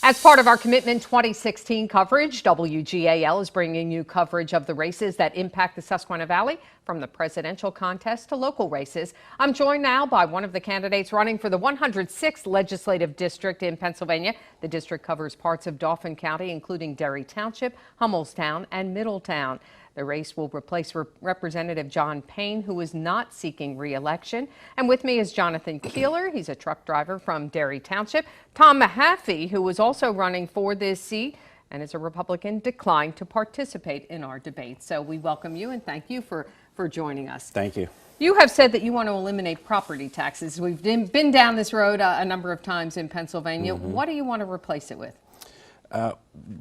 As part of our Commitment 2016 coverage, WGAL is bringing you coverage of the races that impact the Susquehanna Valley, from the presidential contest to local races. I'm joined now by one of the candidates running for the 106th Legislative District in Pennsylvania. The district covers parts of Dauphin County, including Derry Township, Hummelstown, and Middletown. The race will replace Representative John Payne, who is not seeking re-election. And with me is Jonathan Keeler. He's a truck driver from Derry Township. Tom Mahaffey, who was also running for this seat and is a Republican, declined to participate in our debate. So we welcome you and thank you for joining us. Thank you. You have said that you want to eliminate property taxes. We've been down this road a number of times in Pennsylvania. What do you want to replace it with?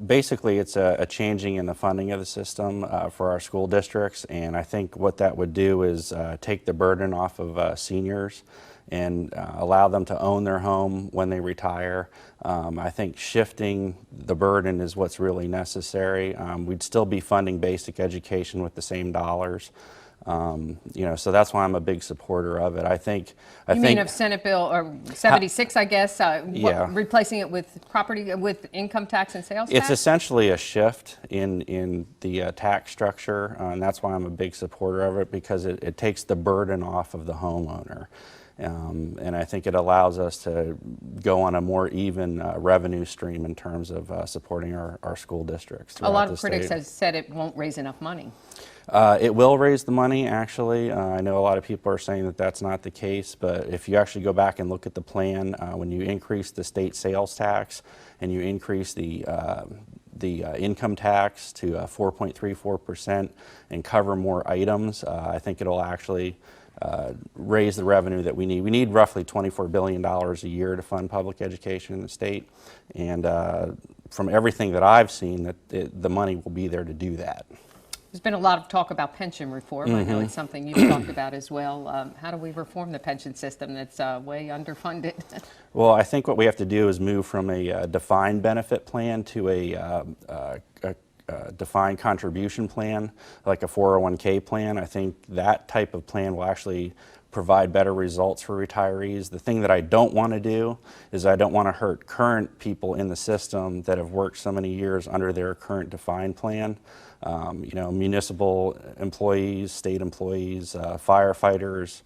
Basically, it's a changing in the funding of the system for our school districts, and I think what that would do is take the burden off of seniors and allow them to own their home when they retire. I think shifting the burden is what's really necessary. We'd still be funding basic education with the same dollars. So that's why I'm a big supporter of it. I think of Senate Bill or 76, I guess, yeah. Replacing it with with income tax and sales tax? It's essentially a shift in the tax structure, and that's why I'm a big supporter of it, because it takes the burden off of the homeowner. And I think it allows us to go on a more even revenue stream in terms of supporting our school districts. A lot of critics have said it won't raise enough money. It will raise the money, actually. I know a lot of people are saying that that's not the case, but if you actually go back and look at the plan, when you increase the state sales tax and you increase the income tax to 4.34% and cover more items, I think it'll actually raise the revenue that we need. We need roughly $24 billion a year to fund public education in the state, and from everything that I've seen, that the money will be there to do that. There's been a lot of talk about pension reform. I know it's something you've talked about as well. How do we reform the pension system that's way underfunded? Well, I think what we have to do is move from a defined benefit plan to a defined contribution plan, like a 401k plan. I think that type of plan will actually provide better results for retirees. The thing that I don't want to do is I don't want to hurt current people in the system that have worked so many years under their current defined plan. Municipal employees, state employees, firefighters,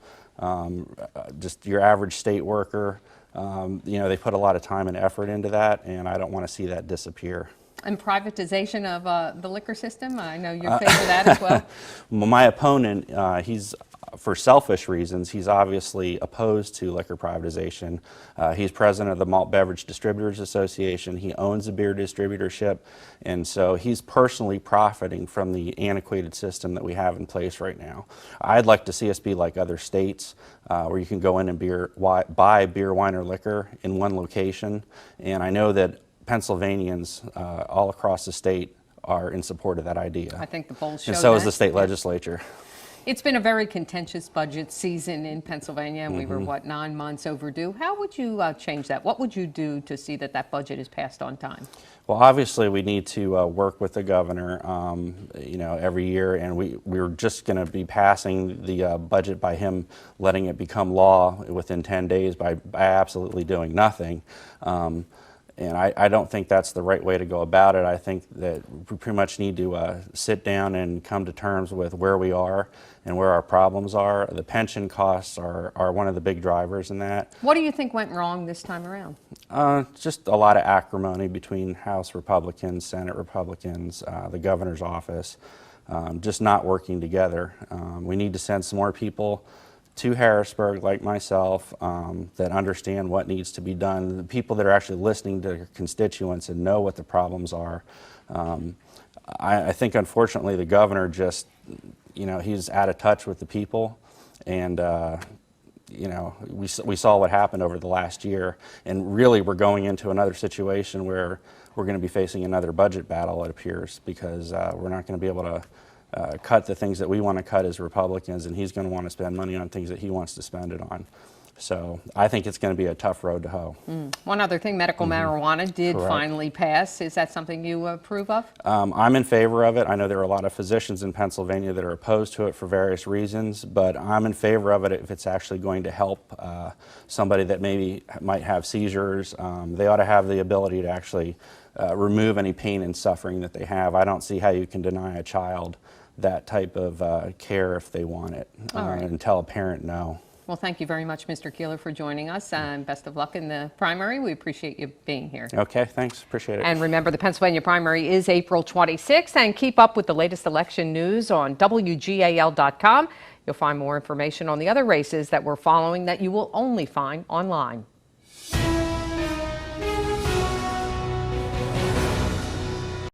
just your average state worker. They put a lot of time and effort into that, and I don't want to see that disappear. And privatization of the liquor system, I know you're in favor of that as well. My opponent, for selfish reasons, he's obviously opposed to liquor privatization. He's president of the Malt Beverage Distributors Association. He owns a beer distributorship, and so he's personally profiting from the antiquated system that we have in place right now. I'd like to see us be like other states, where you can go in and buy beer, wine, or liquor in one location, and I know that Pennsylvanians all across the state are in support of that idea. I think the polls show and so that. is the state legislature. It's been a very contentious budget season in Pennsylvania, and we were, 9 months overdue. How would you change that? What would you do to see that that budget is passed on time? Well, obviously, we need to work with the governor, every year, and we're just going to be passing the budget by him letting it become law within 10 days by absolutely doing nothing. And I don't think that's the right way to go about it. I think that we pretty much need to sit down and come to terms with where we are and where our problems are. The pension costs are one of the big drivers in that. What do you think went wrong this time around? Just a lot of acrimony between House Republicans, Senate Republicans, the governor's office, just not working together. We need to send some more people to Harrisburg, like myself, that understand what needs to be done, the people that are actually listening to their constituents and know what the problems are. I think, unfortunately, the governor just, he's out of touch with the people, and we saw what happened over the last year, and really we're going into another situation where we're going to be facing another budget battle, it appears, because we're not going to be able to cut the things that we want to cut as Republicans, and he's going to want to spend money on things that he wants to spend it on. So I think it's going to be a tough road to hoe. One other thing, medical marijuana did Correct. finally pass. Is that something you approve of? I'm in favor of it. I know there are a lot of physicians in Pennsylvania that are opposed to it for various reasons, but I'm in favor of it if it's actually going to help somebody that maybe might have seizures. They ought to have the ability to actually remove any pain and suffering that they have. I don't see how you can deny a child that type of care if they want it All right. and tell a parent no. Well, thank you very much, Mr. Keeler, for joining us, and best of luck in the primary. We appreciate you being here. Okay, thanks. Appreciate it. And remember, the Pennsylvania primary is April 26th, and keep up with the latest election news on WGAL.com. You'll find more information on the other races that we're following that you will only find online.